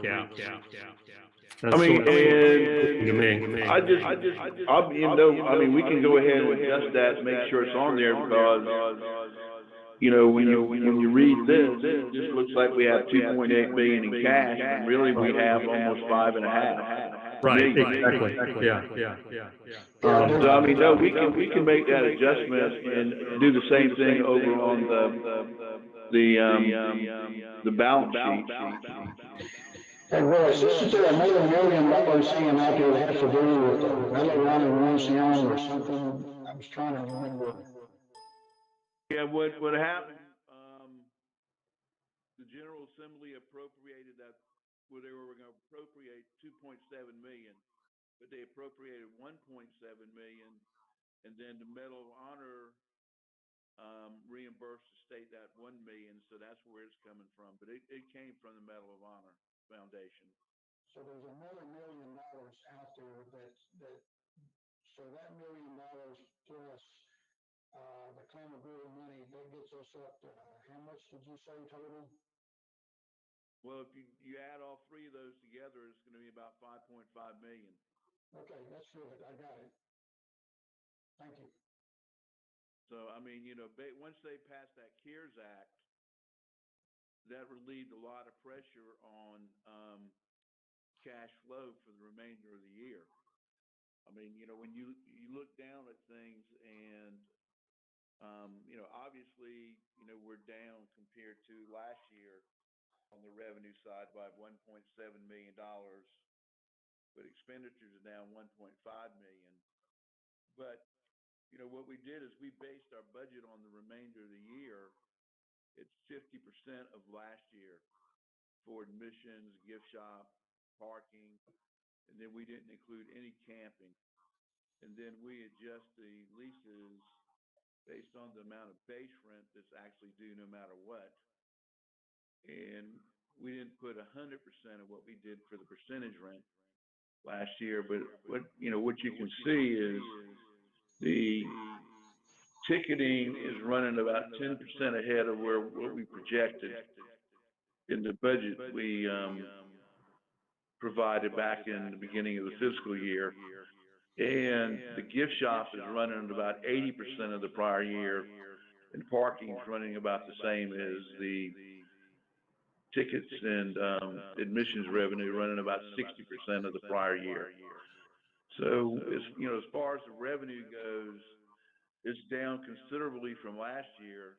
recap. I That's mean, sort of to and me. I mean, we can go ahead and adjust that, make sure it's on there because, when you read this, it just looks like we have 2.8 million in cash, and really we have almost 5.5 Right, million. exactly. Yeah. So I mean, no, we can make that adjustment and do the same thing over on the balance sheet. Hey, Royce, isn't there another $1 million thing out there that has to do with the metal line in Louisiana or something? I was trying to remember. Yeah, what happened, the General Assembly appropriated that, where they were gonna appropriate 2.7 million, but they appropriated 1.7 million, and then the Medal of Honor, reimbursed the state that 1 million, so that's where it's coming from, but it came from the Medal of Honor Foundation. So there's another $1 million out there so that $1 million plus the Clamagore money, that gets us up to how much did you say total? Well, if you add all three of those together, it's gonna be about 5.5 million. Okay, that's good. I got it. Thank you. So, I mean, once they passed that CARES Act, that relieved a lot of pressure on cash flow for the remainder of the year. I mean, when you look down at things and, obviously, we're down compared to last year on the revenue side by $1.7 million, but expenditures are down 1.5 million. But, what we did is we based our budget on the remainder of the year. It's 50% of last year for admissions, gift shop, parking, and then we didn't include any camping. And then we adjust the leases based on the amount of base rent that's actually due no matter what. And we didn't put 100% of what we did for the percentage rent last year, but what you can see is the ticketing is running about 10% ahead of what we projected in the budget we provided back in the beginning of the fiscal year. And the gift shop is running at about 80% of the prior year, and parking is running about the same as the tickets and admissions revenue, running about 60% of the prior year. So as far as the revenue goes, it's down considerably from last year,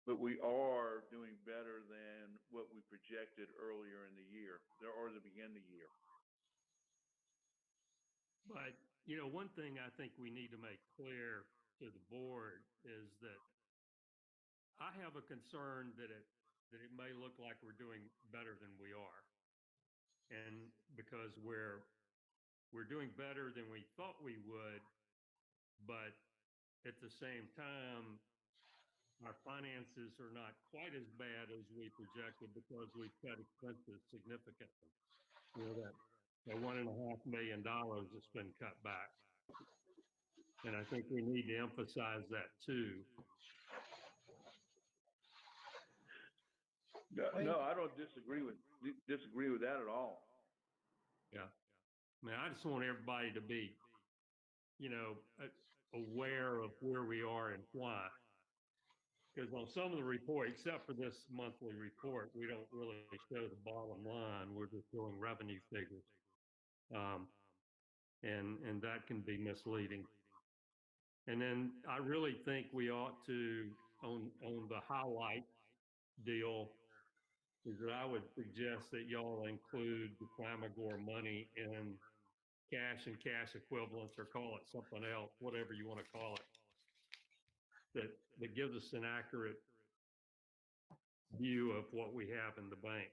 but we are doing better than what we projected earlier in the year, or the beginning of the year. But, one thing I think we need to make clear to the board is that I have a concern that it may look like we're doing better than we are. And because we're doing better than we thought we would, but at the same time, our finances are not quite as bad as we projected because we've cut expenses significantly. That $1.5 million that's been cut back. And I think we need to emphasize that too. No, I don't disagree with that at all. Yeah. I mean, I just want everybody to be, aware of where we are and why. Because on some of the reports, except for this monthly report, we don't really show the bottom line. We're just showing revenue figures. And that can be misleading. And then I really think we ought to, on the highlight deal, is that I would suggest that y'all include the Clamagore money in cash and cash equivalents, or call it something else, whatever you want to call it, that gives us an accurate view of what we have in the bank.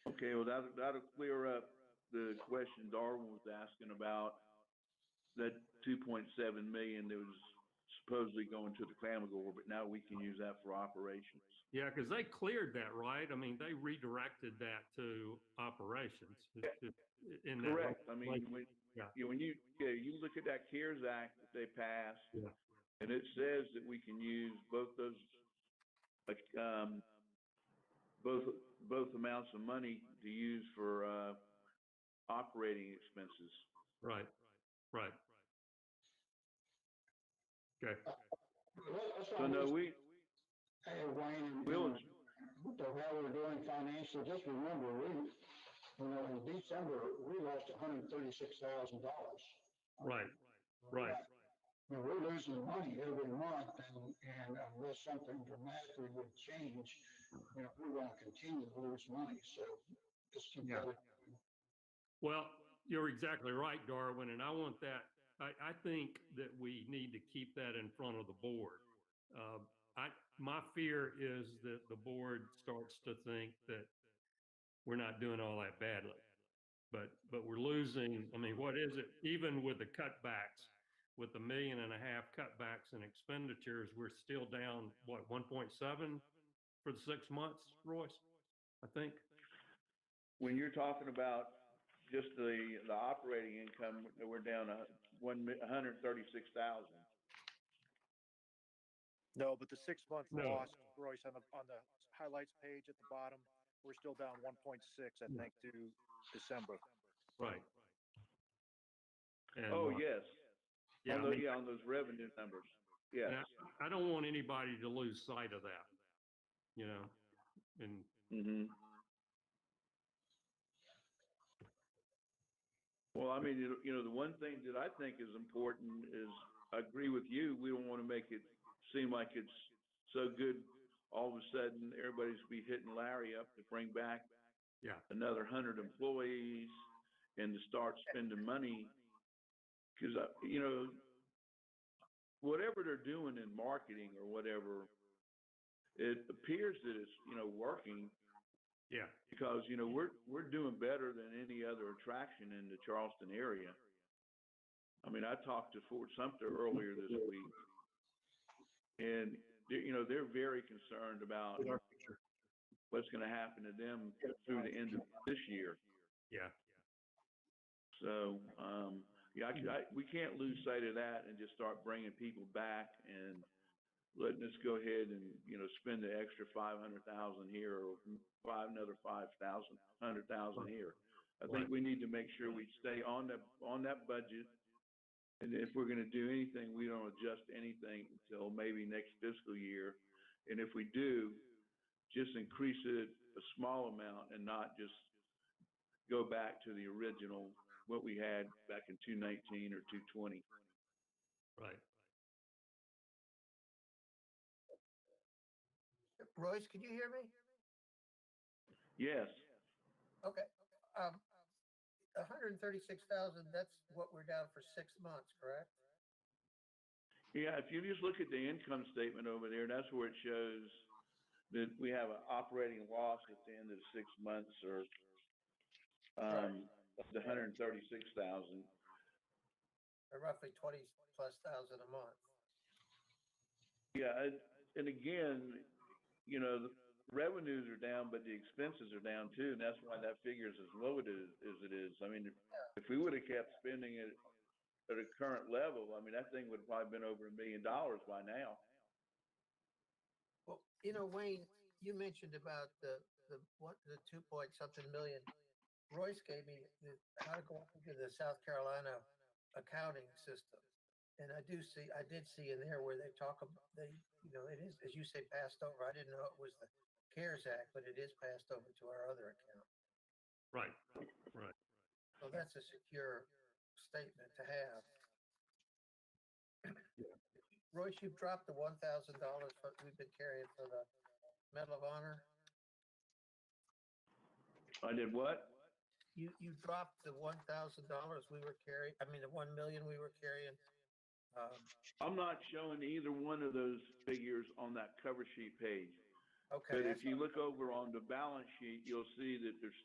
Okay, well, that'll clear up the question Darwin was asking about that 2.7 million that was supposedly going to the Clamagore, but now we can use that for operations. Yeah, because they cleared that, right? I mean, they redirected that to operations. Correct. I mean, when you look at that CARES Act that they passed, and it says that we can use both those both, both amounts of money to use for, operating expenses. Right, right. Okay, Let's So not no, lose, hey, Wayne, we'll, how we're doing financially, just remember, in December, we lost $136,000. right, right. We're losing money every month, and unless something dramatically would change, we're gonna continue to lose money, so just keep Yeah. that. Well, you're exactly right, Darwin, and I want that, I think that we need to keep that in front of the board. My fear is that the board starts to think that we're not doing all that badly. But we're losing, I mean, what is it? Even with the cutbacks, with the $1.5 million cutbacks in expenditures, we're still down, what, 1.7 for the 6 months, Royce? I think. when you're talking about just the operating income, we're down $136,000. No, but the 6 month No. loss, Royce, on the highlights page at the bottom, we're still down 1.6, I think, to December. Right. And, Oh, yes. yeah, On I those, mean, yeah, on those revenue numbers. Yes. and I don't want anybody to lose sight of that, and Mm-hmm. Well, I mean, the one thing that I think is important is, I agree with you, we don't want to make it seem like it's so good, all of a sudden, everybody's be hitting Larry up to bring back yeah, another 100 employees and to start spending money. Because, whatever they're doing in marketing or whatever, it appears that it's, working. yeah, Because, we're doing better than any other attraction in the Charleston area. I mean, I talked to Fort Sumter earlier this week, and, they're very concerned about what's going to happen to them through the end of this year. yeah, So, yeah, we can't lose sight of that and just start bringing people back and letting us go ahead and, spend the extra 500,000 here or another 5,000, 100,000 here. I think we need to make sure we stay on that budget. And if we're going to do anything, we don't adjust anything until maybe next fiscal year. And if we do, just increase it a small amount and not just go back to the original, what we had back in 2019 or 2020. right. Royce, can you hear me? Yes. Okay. 136,000, that's what we're down for 6 months, correct? Yeah, if you just look at the income statement over there, that's where it shows that we have an operating loss at the end of 6 months or the 136,000. Or roughly 20 plus thousand a month. Yeah, and again, the revenues are down, but the expenses are down too, and that's why that figure is as low as it is. I mean, if we would have kept spending it at a current level, I mean, that thing would have probably been over $1 million by now. Well, Wayne, you mentioned about the 2 point something million. Royce gave me how to go into the South Carolina accounting system. And I did see in there where they talk about, it is, as you say, passed over. I didn't know it was the CARES Act, but it is passed over to our other account. Right, right. So that's a secure statement to have. Royce, you've dropped the $1,000 we've been carrying for the Medal of Honor. I did what? You dropped the $1,000 we were carrying. I mean, the 1 million we were carrying. I'm not showing either one of those figures on that cover sheet page. Okay. But if you look over on the balance sheet, you'll see that there's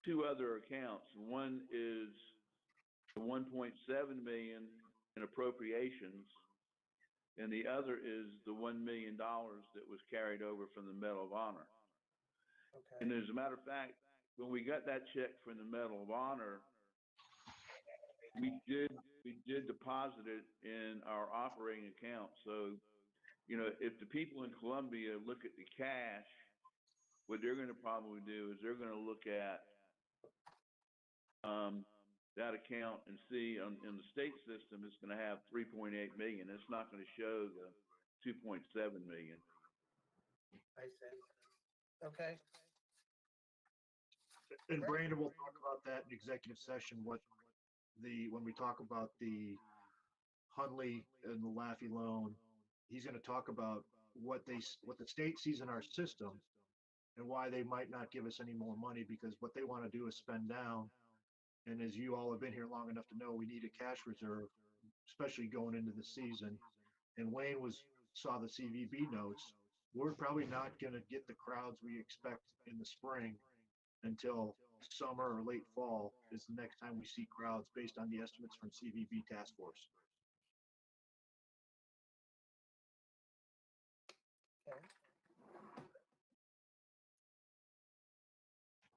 two other accounts. One is the 1.7 million in appropriations, and the other is the $1 million that was carried over from the Medal of Honor. Okay. And as a matter of fact, when we got that check from the Medal of Honor, we did deposit it in our operating account. So, if the people in Columbia look at the cash, what they're gonna probably do is they're gonna look at, that account and see in the state system, it's gonna have 3.8 million. It's not gonna show the 2.7 million. I see. Okay, And Brandon will talk about that in executive session, when we talk about the Hunley and the Laffey loan, he's gonna talk about what the state sees in our system and why they might not give us any more money, because what they wanna do is spend down. And as you all have been here long enough to know, we need a cash reserve, especially going into the season. And Wayne saw the CVB notes. We're probably not gonna get the crowds we expect in the spring until summer or late fall is the next time we see crowds based on the estimates from CVB task force. okay.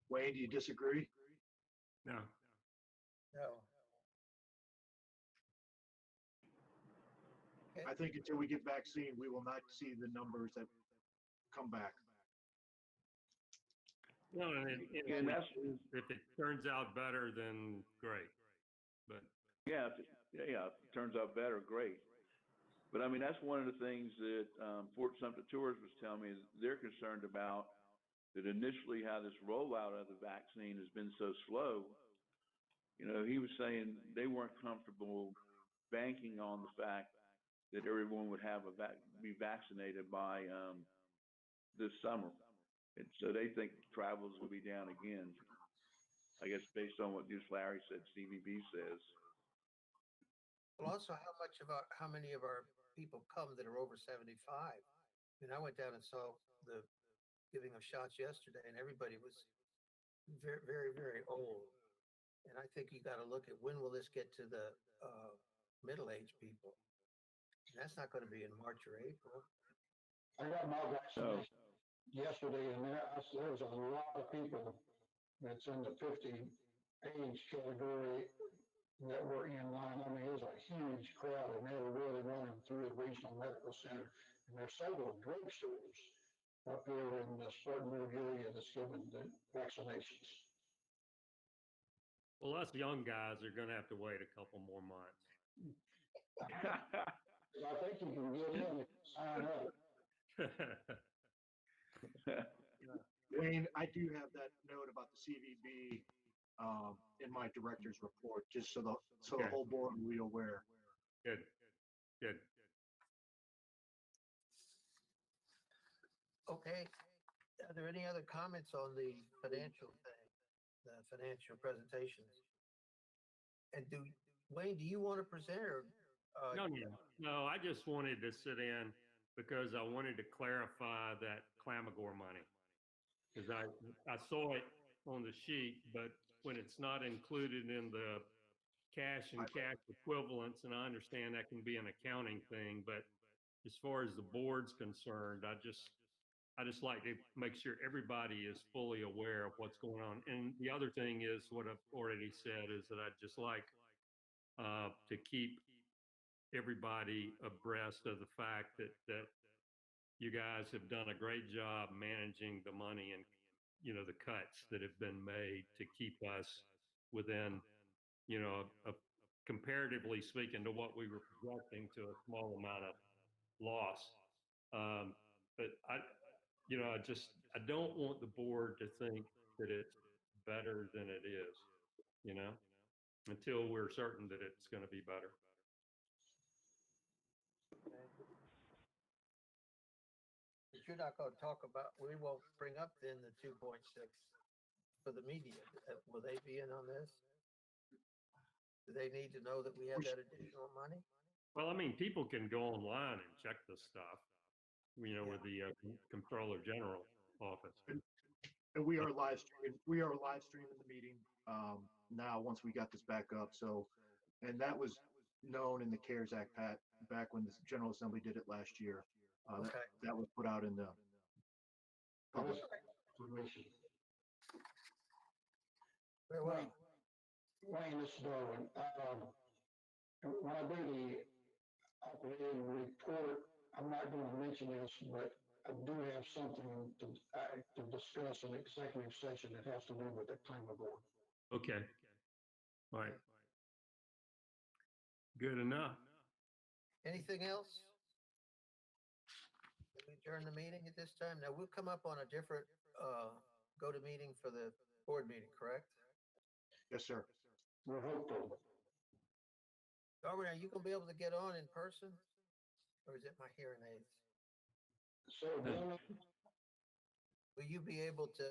Wayne, do you disagree? No. No. Okay, I think until we get vaccine, we will not see the numbers that come back. No, and And that's, if it turns out better, then great. But yeah, if it turns out better, great. But I mean, that's one of the things that, Fort Sumter Tours was telling me is they're concerned about, that initially how this rollout of the vaccine has been so slow. You know, he was saying they weren't comfortable banking on the fact that everyone would have be vaccinated by, this summer. And so they think travel's will be down again. I guess based on what just Larry said, CVB says. well, also, how many of our people come that are over 75? I mean, I went down and saw the giving of shots yesterday, and everybody was very, very, very old. And I think you gotta look at when will this get to the, middle-aged people? And that's not gonna be in March or April. I got my So, vaccination yesterday, and there was a lot of people that's in the 50 age category that were in line. I mean, it was a huge crowd, and they were really running through the regional medical center. And there's several drugstores up here in the Spartanburg area that's giving the vaccinations. well, us young guys are gonna have to wait a couple more months. I think you can get in if you sign up. Wayne, I do have that note about the CVB in my director's report, just so the Okay. whole board will be aware. Good, good. Okay, are there any other comments on the financial thing, the financial presentations? And Wayne, do you want to present or? No, I just wanted to sit in because I wanted to clarify that Clamagore money. Because I saw it on the sheet, but when it's not included in the cash and cash equivalents, and I understand that can be an accounting thing, but as far as the board's concerned, I just like to make sure everybody is fully aware of what's going on. And the other thing is what I've already said is that I'd just like to keep everybody abreast of the fact that you guys have done a great job managing the money and, the cuts that have been made to keep us within, comparatively speaking to what we were projecting, to a small amount of loss. But I don't want the board to think that it's better than it is, until we're certain that it's going to be better. But you're not gonna talk about, we won't bring up then the 2.6 for the media. Will they be in on this? Do they need to know that we have that additional money? Well, I mean, people can go online and check this stuff, with the Comptroller General office. And we are live streaming. We are live streaming the meeting now. Once we got this back up, and that was known in the CARES Act, Pat, back when the General Assembly did it last year. Okay. That was put out in the public. Very well. Wayne, this is Darwin. When I do the operating report, I'm not going to mention this, but I do have something to discuss in executive session that has to do with the climate board. Okay. All right. Good enough. Anything else? Can we adjourn the meeting at this time? Now, we'll come up on a different, go to meeting for the board meeting, correct? Yes, sir. We're hopeful. Darwin, are you gonna be able to get on in person? Or is it my hearing aids? So, Dylan, Will you be able to